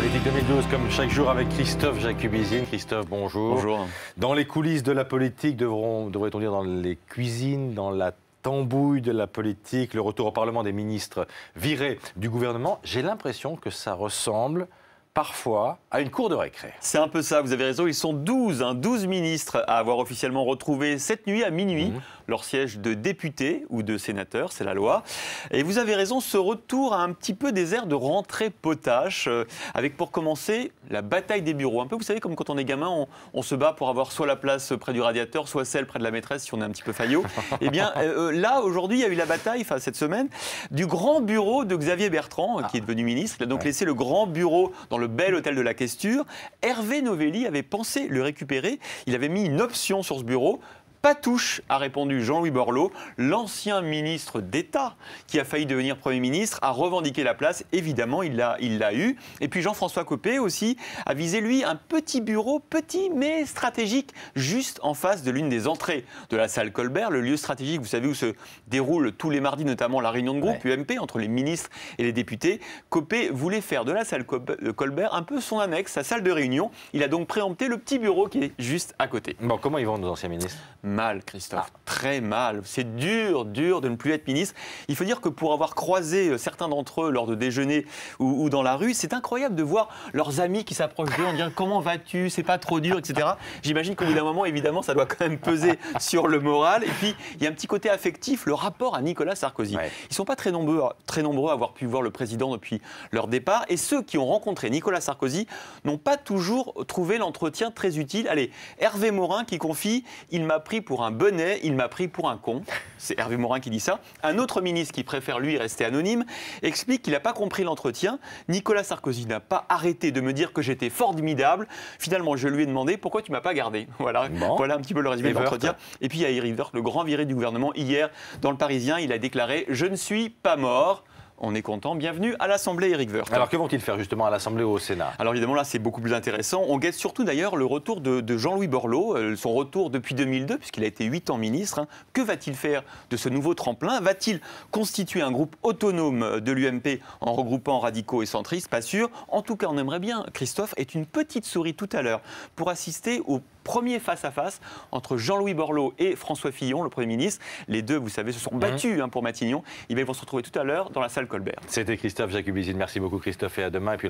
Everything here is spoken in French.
Politique 2012, comme chaque jour avec Christophe Jacubizine. Christophe, bonjour. Bonjour. Dans les coulisses de la politique, devrait-on dire dans les cuisines, dans la tambouille de la politique, le retour au Parlement des ministres virés du gouvernement, j'ai l'impression que ça ressemble parfois à une cour de récré. C'est un peu ça, vous avez raison, ils sont 12 ministres à avoir officiellement retrouvé cette nuit à minuit leur siège de député ou de sénateur, c'est la loi. Et vous avez raison, ce retour a un petit peu des airs de rentrée potache, avec pour commencer la bataille des bureaux. Un peu, vous savez, comme quand on est gamin, on se bat pour avoir soit la place près du radiateur, soit celle près de la maîtresse si on est un petit peu faillot. Eh bien, là, aujourd'hui, il y a eu la bataille, enfin cette semaine, du grand bureau de Xavier Bertrand, qui est devenu ministre. Il a donc laissé le grand bureau dans le bel hôtel de la Questure. Hervé Novelli avait pensé le récupérer. Il avait mis une option sur ce bureau. Pas touche, a répondu Jean-Louis Borloo, l'ancien ministre d'État qui a failli devenir Premier ministre, a revendiqué la place. Évidemment, il l'a eu. Et puis Jean-François Copé aussi a visé, lui, un petit bureau, petit mais stratégique, juste en face de l'une des entrées de la salle Colbert, le lieu stratégique, vous savez, où se déroule tous les mardis, notamment la réunion de groupe UMP entre les ministres et les députés. Copé voulait faire de la salle Colbert un peu son annexe, sa salle de réunion. Il a donc préempté le petit bureau qui est juste à côté. Bon, comment ils vont, nos anciens ministres ? Mal, Christophe, très mal. C'est dur de ne plus être ministre. Il faut dire que pour avoir croisé certains d'entre eux lors de déjeuners ou dans la rue, c'est incroyable de voir leurs amis qui s'approchent d'eux en disant « Comment vas-tu ? C'est pas trop dur ?» etc. J'imagine qu'au bout d'un moment, évidemment, ça doit quand même peser sur le moral. Et puis, il y a un petit côté affectif, le rapport à Nicolas Sarkozy. Ils ne sont pas très nombreux à avoir pu voir le président depuis leur départ. Et ceux qui ont rencontré Nicolas Sarkozy n'ont pas toujours trouvé l'entretien très utile. Allez, Hervé Morin qui confie « Il m'a pris pour un bonnet, il m'a pris pour un con ». C'est Hervé Morin qui dit ça. Un autre ministre qui préfère, lui, rester anonyme, explique qu'il n'a pas compris l'entretien. Nicolas Sarkozy n'a pas arrêté de me dire que j'étais formidable. Finalement, je lui ai demandé « Pourquoi tu m'as pas gardé ?» Voilà, voilà un petit peu le résumé de l'entretien. Et puis, il y a Éric Woerth, le grand viré du gouvernement. Hier, dans Le Parisien, il a déclaré « Je ne suis pas mort ». On est content. Bienvenue à l'Assemblée, Éric Woerth. Alors, que vont-ils faire justement à l'Assemblée ou au Sénat? Alors évidemment, là, c'est beaucoup plus intéressant. On guette surtout d'ailleurs le retour de Jean-Louis Borloo, son retour depuis 2002, puisqu'il a été 8 ans ministre. Que va-t-il faire de ce nouveau tremplin? Va-t-il constituer un groupe autonome de l'UMP en regroupant radicaux et centristes? Pas sûr. En tout cas, on aimerait bien, Christophe, être une petite souris tout à l'heure pour assister au premier face-à-face entre Jean-Louis Borloo et François Fillon, le Premier ministre. Les deux, vous savez, se sont battus pour Matignon. Ils vont se retrouver tout à l'heure dans la salle Colbert. C'était Christophe Jacubizine. Merci beaucoup Christophe et à demain. Et puis